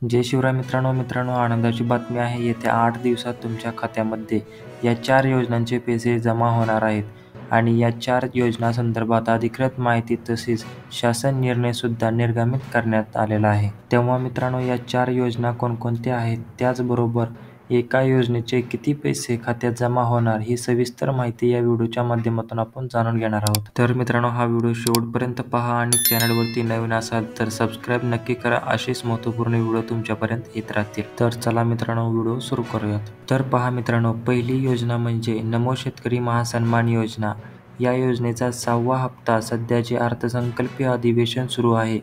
जय शिवराय मित्रांनो, आनंदाची बातमी आहे. येत्या 8 दिवसात तुमच्या खात्यामध्ये या 4 योजनांचे पैसे जमा होणार आहेत आणि या 4 योजनांसंदर्भात अधिकृत माहिती तसेच शासन निर्णयसुद्धा निर्गमित करण्यात आलेला आहे. तेव्हा मित्रांनो, या 4 योजना कोणकोणत्या आहेत, त्याचबरोबर एका योजनेचे किती पैसे खात्यात जमा होणार, ही सविस्तर माहिती या व्हिडिओच्या माध्यमातून आपण जाणून घेणार आहोत. तर मित्रांनो, हा व्हिडिओ शेवटपर्यंत पहा आणि चॅनलवरती नवीन असाल तर सबस्क्राईब नक्की करा. असेच महत्त्वपूर्ण व्हिडिओ तुमच्यापर्यंत येत राहतील. तर चला मित्रांनो, व्हिडिओ सुरू करूयात. तर पहा मित्रांनो, पहिली योजना म्हणजे नमो शेतकरी महासन्मान योजना. या योजनेचा 6वा हप्ता सध्याचे अर्थसंकल्पीय अधिवेशन सुरू आहे.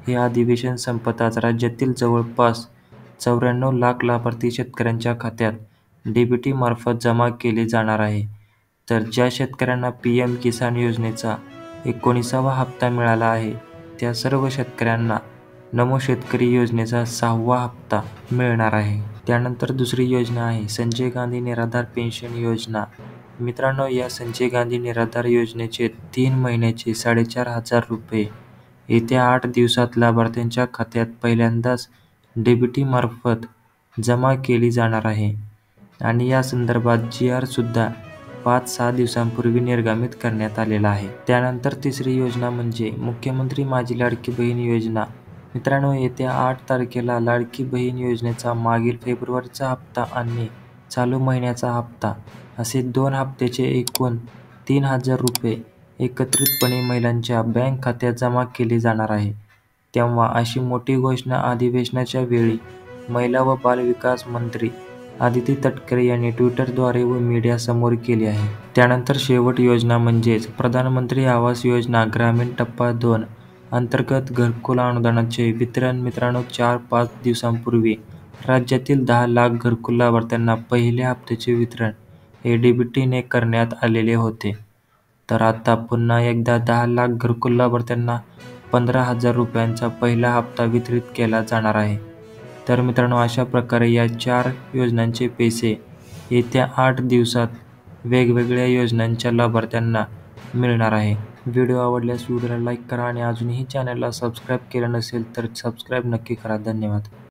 हे अधिवेशन संपताच राज्यातील जवळपास 94 लाख लाभार्थी शेतकऱ्यांच्या खात्यात डीबीटी मार्फत जमा केले जाणार आहे. तर ज्या शेतकऱ्यांना पीएम किसान योजनेचा 19वा हप्ता मिळाला आहे, त्या सर्व शेतकऱ्यांना नमो शेतकरी योजनेचा 6वा हप्ता मिळणार आहे. त्यानंतर दुसरी योजना आहे संजय गांधी निराधार पेन्शन योजना. मित्रांनो, या संजय गांधी निराधार योजनेचे 3 महिन्याचे 4,500 रुपये येत्या 8 दिवसात लाभार्थ्यांच्या खात्यात पहिल्यांदाच डीबीटी मार्फत जमा केली जाणार आहे आणि या संदर्भात GR सुद्धा 5-6 दिवसांपूर्वी निर्गमित करण्यात आलेला आहे. त्यानंतर तिसरी योजना म्हणजे मुख्यमंत्री माझी लाडकी बहीण योजना. मित्रांनो, येत्या 8 तारखेला लाडकी बहीण योजनेचा मागील फेब्रुवारीचा हप्ता आणि चालू महिन्याचा हप्ता असे 2 हप्त्याचे एकूण 3,000 रुपये एकत्रितपणे महिलांच्या बँक खात्यात जमा केले जाणार आहे. तेव्हा अशी मोठी घोषणा अधिवेशनाच्या वेळी महिला व बालविकास मंत्री आदिती तटकरे यांनी ट्विटरद्वारे व मीडियासमोर केली आहे. त्यानंतर शेवट योजना म्हणजेच प्रधानमंत्री आवास योजना ग्रामीण टप्पा 2 अंतर्गत घरकुल अनुदानाचे वितरण. मित्रांनो, 4-5 दिवसांपूर्वी राज्यातील 10 लाख घरकुल लाभार्थ्यांना पहिल्या हप्त्याचे वितरण हे डीबीटीने करण्यात आलेले होते. तर आता पुन्हा एकदा 10 लाख घरकुल लाभार्थ्यांना 15,000 रुपयांचा पहिला हप्ता वितरित केला जाणार आहे. तर मित्रांनो, अशा प्रकारे या 4 योजनांचे पैसे येत्या 8 दिवसात वेगवेगळ्या योजनांच्या लाभार्थ्यांना मिळणार आहे. व्हिडिओ आवडल्यास व्हिडिओला लाईक करा आणि अजूनही चॅनलला सबस्क्राईब केलं नसेल तर सबस्क्राईब नक्की करा. धन्यवाद.